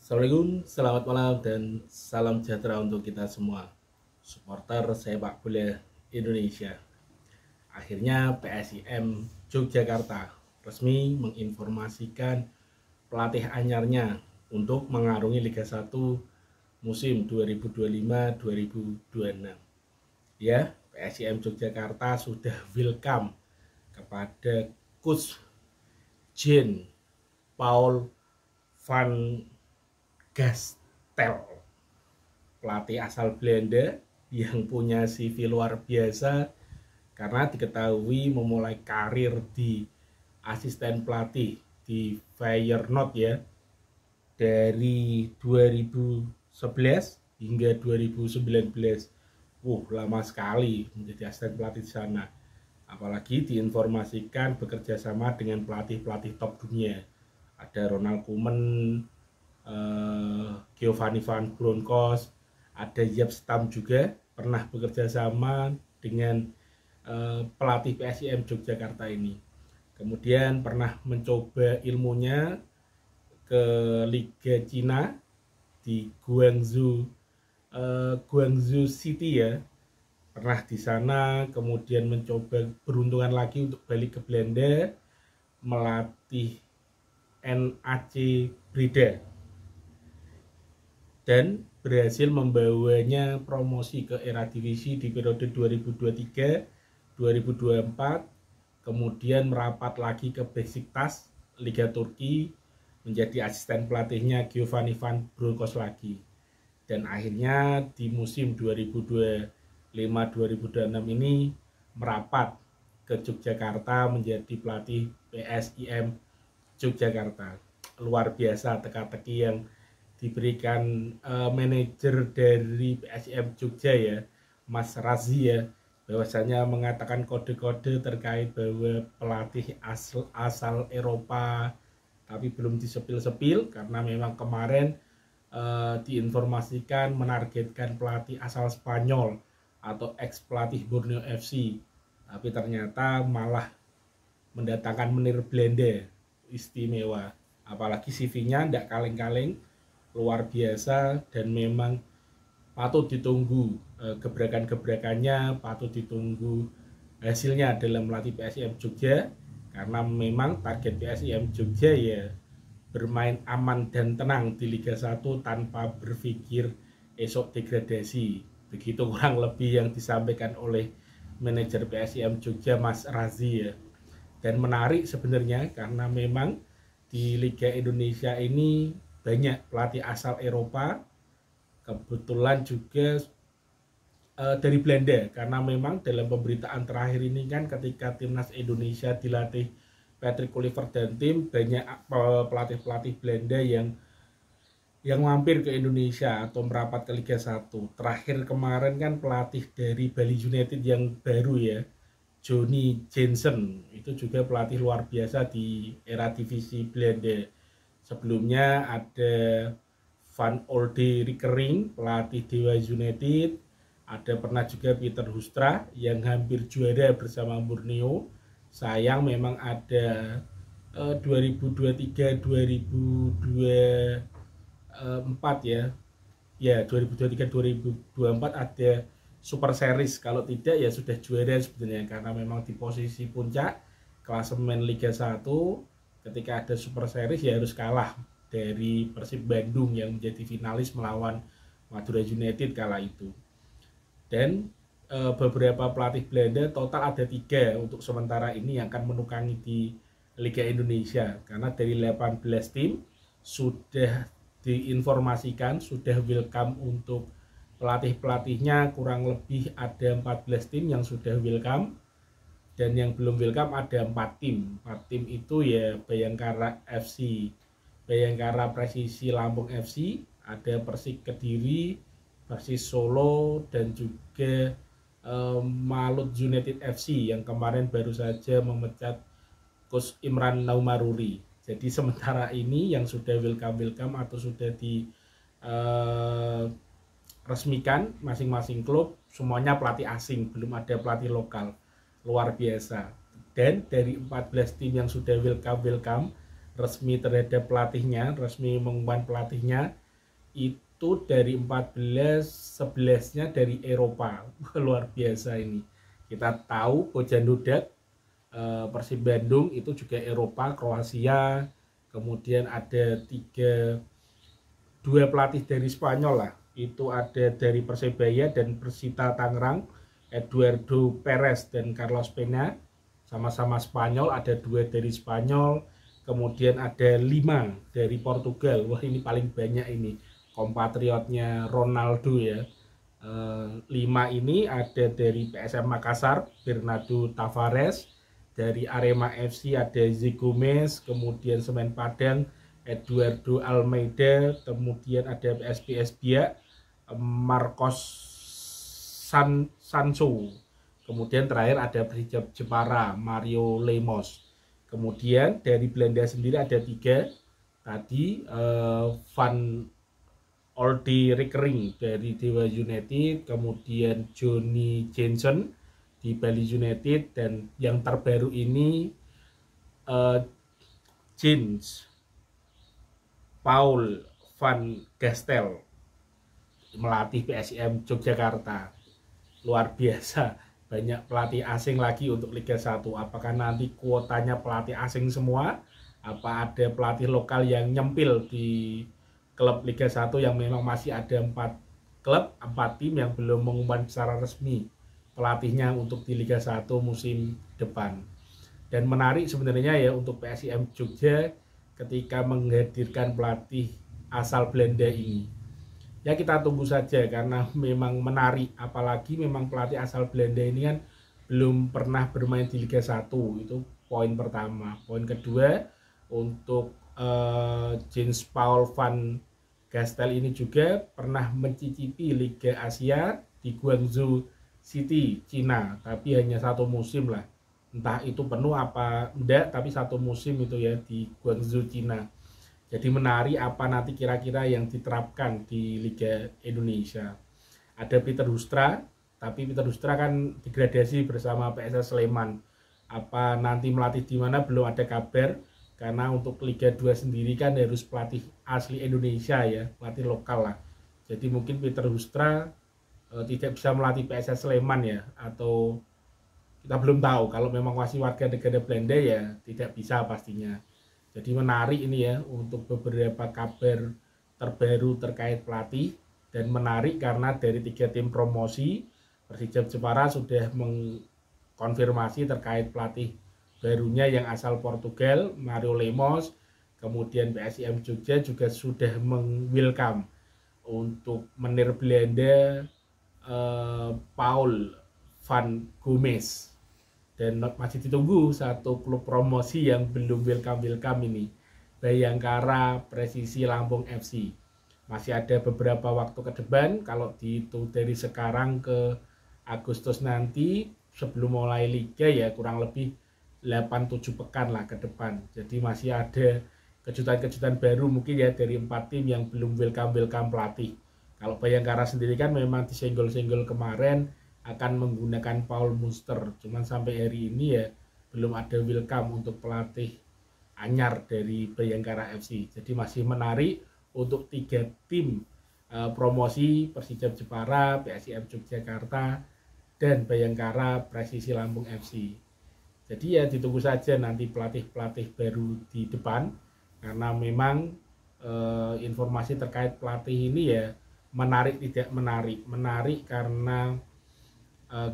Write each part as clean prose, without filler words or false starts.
Assalamualaikum, selamat malam dan salam sejahtera untuk kita semua supporter sepak bola Indonesia. Akhirnya PSIM Yogyakarta resmi menginformasikan pelatih anyarnya untuk mengarungi Liga 1 musim 2025-2026. Ya, PSIM Yogyakarta sudah welcome kepada Coach Jean Paul van Gastel, pelatih asal Belanda yang punya CV luar biasa karena diketahui memulai karir di asisten pelatih di Feyenoord ya dari 2011 hingga 2019. Lama sekali menjadi asisten pelatih di sana. Apalagi diinformasikan bekerja sama dengan pelatih-pelatih top dunia. Ada Ronald Koeman, Giovanni Van Bronckhorst, ada Jaap Stam juga pernah bekerja sama dengan pelatih PSIM Yogyakarta ini. Kemudian pernah mencoba ilmunya ke Liga Cina di Guangzhou City ya. Pernah di sana, kemudian mencoba beruntungan lagi untuk balik ke Belanda melatih NAC Breda dan berhasil membawanya promosi ke Eredivisie di periode 2023-2024, kemudian merapat lagi ke Besiktas Liga Turki menjadi asisten pelatihnya Giovanni Van Bronckhorst lagi, dan akhirnya di musim 2025-2026 ini merapat ke Yogyakarta menjadi pelatih PSIM Yogyakarta. Luar biasa teka-teki yang diberikan manajer dari PSIM Jogja ya, Mas Razi ya, bahwasanya mengatakan kode-kode terkait bahwa pelatih asal Eropa tapi belum disepil-sepil karena memang kemarin diinformasikan menargetkan pelatih asal Spanyol atau ex pelatih Borneo FC, tapi ternyata malah mendatangkan menir Belanda. Istimewa, apalagi CV-nya tidak kaleng-kaleng, luar biasa, dan memang patut ditunggu gebrakan-gebrakannya, patut ditunggu hasilnya dalam melatih PSIM Jogja, karena memang target PSIM Jogja ya bermain aman dan tenang di Liga 1 tanpa berpikir esok degradasi. Begitu kurang lebih yang disampaikan oleh manajer PSIM Jogja, Mas Razi ya. Dan menarik sebenarnya karena memang di Liga Indonesia ini banyak pelatih asal Eropa, kebetulan juga dari Belanda, karena memang dalam pemberitaan terakhir ini kan ketika timnas Indonesia dilatih Patrick Kluivert dan tim, banyak pelatih-pelatih Belanda yang mampir ke Indonesia atau merapat ke Liga 1. Terakhir kemarin kan pelatih dari Bali United yang baru ya, Johnny Jensen, itu juga pelatih luar biasa di Eredivisie Belanda. Sebelumnya ada Van Olde Rickering, pelatih Dewa United. Ada pernah juga Peter Hoekstra yang hampir juara bersama Borneo. Sayang memang ada 2023-2024 ya. Ya, 2023-2024 ada Super Series, kalau tidak ya sudah juara sebenarnya, karena memang di posisi puncak klasemen Liga 1. Ketika ada Super Series ya harus kalah dari Persib Bandung yang menjadi finalis melawan Madura United kala itu. Dan beberapa pelatih Belanda, total ada 3 untuk sementara ini yang akan menukangi di Liga Indonesia, karena dari 18 tim sudah diinformasikan sudah welcome untuk pelatih-pelatihnya. Kurang lebih ada 14 tim yang sudah welcome, dan yang belum welcome ada 4 tim. 4 tim itu ya Bayangkara FC, Bayangkara Presisi Lampung FC, ada Persik Kediri, Persis Solo, dan juga Malut United FC yang kemarin baru saja memecat Coach Imran Naumaruri. Jadi sementara ini yang sudah welcome atau sudah di resmikan masing-masing klub semuanya pelatih asing, belum ada pelatih lokal. Luar biasa. Dan dari 14 tim yang sudah welcome resmi terhadap pelatihnya, resmi mengumumkan pelatihnya itu dari 14, 11-nya dari Eropa. Luar biasa ini. Kita tahu Bojan Ludak, Persib Bandung itu juga Eropa, Kroasia, kemudian ada dua pelatih dari Spanyol lah, itu ada dari Persebaya dan Persita Tangerang, Eduardo Perez dan Carlos Pena, sama-sama Spanyol, ada 2 dari Spanyol, kemudian ada 5 dari Portugal. Wah, ini paling banyak ini, kompatriotnya Ronaldo ya. 5 ini ada dari PSM Makassar, Bernardo Tavares, dari Arema FC ada Zico Gomez, kemudian Semen Padang Eduardo Almeida, kemudian ada SPS Biak, Marcos Sancho, kemudian terakhir ada Persija Jepara, Mario Lemos. Kemudian dari Belanda sendiri ada 3 tadi, Van Olde Rickering dari Dewa United, kemudian Johnny Jensen di Bali United, dan yang terbaru ini James Paul van Gastel melatih PSIM Yogyakarta. Luar biasa, banyak pelatih asing lagi untuk Liga 1. Apakah nanti kuotanya pelatih asing semua? Apa ada pelatih lokal yang nyempil di klub Liga 1 yang memang masih ada 4 klub, 4 tim yang belum mengumumkan secara resmi pelatihnya untuk di Liga 1 musim depan. Dan menarik sebenarnya ya untuk PSIM Jogja ketika menghadirkan pelatih asal Belanda ini. Ya kita tunggu saja karena memang menarik, apalagi memang pelatih asal Belanda ini kan belum pernah bermain di Liga 1, itu poin pertama. Poin kedua, untuk James Paul van Gastel ini juga pernah mencicipi Liga Asia di Guangzhou City, Cina, tapi hanya 1 musim lah. Entah itu penuh apa enggak, tapi 1 musim itu ya di Guangzhou, Cina. Jadi menarik apa nanti kira-kira yang diterapkan di Liga Indonesia. Ada Peter Hustra, tapi Peter Hustra kan degradasi bersama PSS Sleman. Apa nanti melatih di mana belum ada kabar, karena untuk Liga 2 sendiri kan harus pelatih asli Indonesia ya, pelatih lokal lah. Jadi mungkin Peter Hustra tidak bisa melatih PSS Sleman ya, atau kita belum tahu. Kalau memang masih warga negara Belanda ya tidak bisa pastinya. Jadi menarik ini ya untuk beberapa kabar terbaru terkait pelatih, dan menarik karena dari 3 tim promosi Persija Jepara sudah mengkonfirmasi terkait pelatih barunya yang asal Portugal, Mario Lemos. Kemudian PSIM Jogja juga sudah meng-welcome untuk menir Belanda Paul van Gomez. Dan masih ditunggu 1 klub promosi yang belum welcome ini, Bayangkara Presisi Lampung FC. Masih ada beberapa waktu ke depan, kalau dihitung dari sekarang ke Agustus nanti sebelum mulai liga ya kurang lebih 8-7 pekan lah ke depan. Jadi masih ada kejutan-kejutan baru mungkin ya dari 4 tim yang belum welcome pelatih. Kalau Bayangkara sendiri kan memang disenggol-senggol kemarin akan menggunakan Paul Muster, cuman sampai hari ini ya belum ada welcome untuk pelatih anyar dari Bayangkara FC. Jadi masih menarik untuk 3 tim promosi, Persija Jepara, PSIM Yogyakarta, dan Bayangkara Presisi Lampung FC. Jadi ya ditunggu saja nanti pelatih-pelatih baru di depan, karena memang informasi terkait pelatih ini ya menarik tidak menarik karena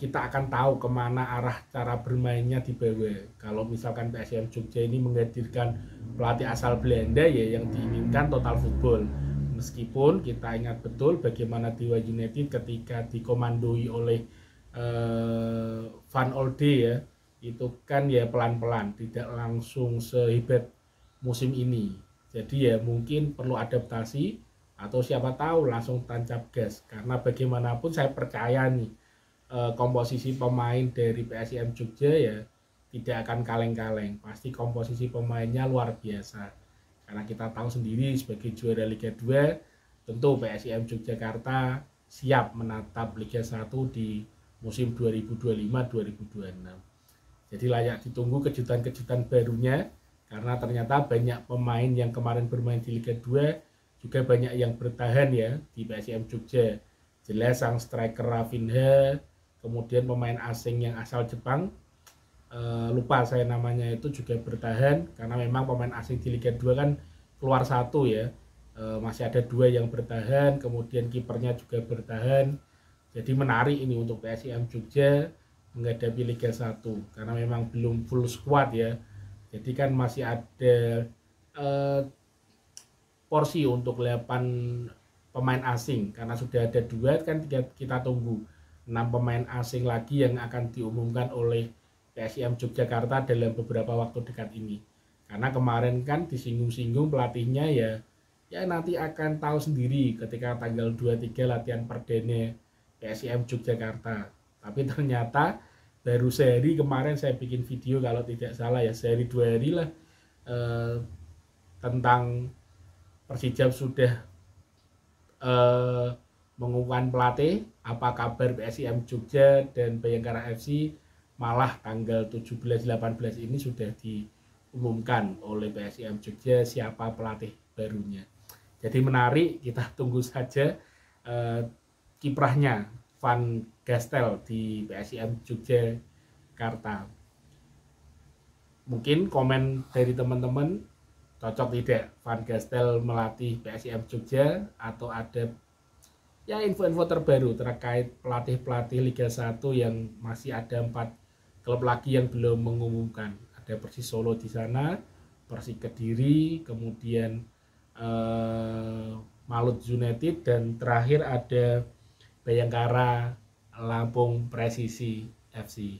kita akan tahu kemana arah cara bermainnya di bawah. Kalau misalkan PSM Jogja ini menghadirkan pelatih asal Belanda ya yang diinginkan total football. Meskipun kita ingat betul bagaimana Dewa United ketika dikomandoi oleh Van Olde ya, itu kan ya pelan-pelan, tidak langsung sehebat musim ini. Jadi ya mungkin perlu adaptasi, atau siapa tahu langsung tancap gas, karena bagaimanapun saya percaya nih komposisi pemain dari PSIM Jogja ya tidak akan kaleng-kaleng. Pasti komposisi pemainnya luar biasa, karena kita tahu sendiri sebagai juara Liga 2 tentu PSIM Yogyakarta siap menatap Liga 1 di musim 2025-2026. Jadi layak ditunggu kejutan-kejutan barunya karena ternyata banyak pemain yang kemarin bermain di Liga 2 juga banyak yang bertahan ya di PSIM Jogja. Jelas sang striker Rafinha, kemudian pemain asing yang asal Jepang, lupa saya namanya, itu juga bertahan karena memang pemain asing di Liga 2 kan keluar satu ya. Masih ada 2 yang bertahan, kemudian kipernya juga bertahan. Jadi menarik ini untuk PSIM Jogja menghadapi Liga 1 karena memang belum full squad ya. Jadi kan masih ada porsi untuk 8 pemain asing karena sudah ada 2 kan, kita tunggu 6 pemain asing lagi yang akan diumumkan oleh PSIM Yogyakarta dalam beberapa waktu dekat ini. Karena kemarin kan disinggung-singgung pelatihnya ya nanti akan tahu sendiri ketika tanggal 23 latihan perdana PSIM Yogyakarta. Tapi ternyata baru sehari kemarin saya bikin video kalau tidak salah ya, sehari 2 hari lah, tentang Persijap sudah mengumumkan pelatih, apa kabar PSIM Jogja dan Bayangkara FC, malah tanggal 17-18 ini sudah diumumkan oleh PSIM Jogja siapa pelatih barunya. Jadi menarik, kita tunggu saja kiprahnya Van Gastel di PSIM Yogyakarta. Mungkin komen dari teman-teman, cocok tidak Van Gastel melatih PSIM Jogja, atau ada ya info-info terbaru terkait pelatih-pelatih Liga 1 yang masih ada 4 klub lagi yang belum mengumumkan. Ada Persis Solo di sana, Persik Kediri, kemudian Malut United, dan terakhir ada Bayangkara Lampung Presisi FC.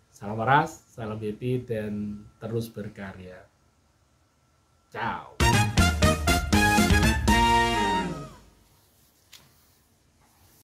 Salam waras, salam happy, dan terus berkarya. Ciao.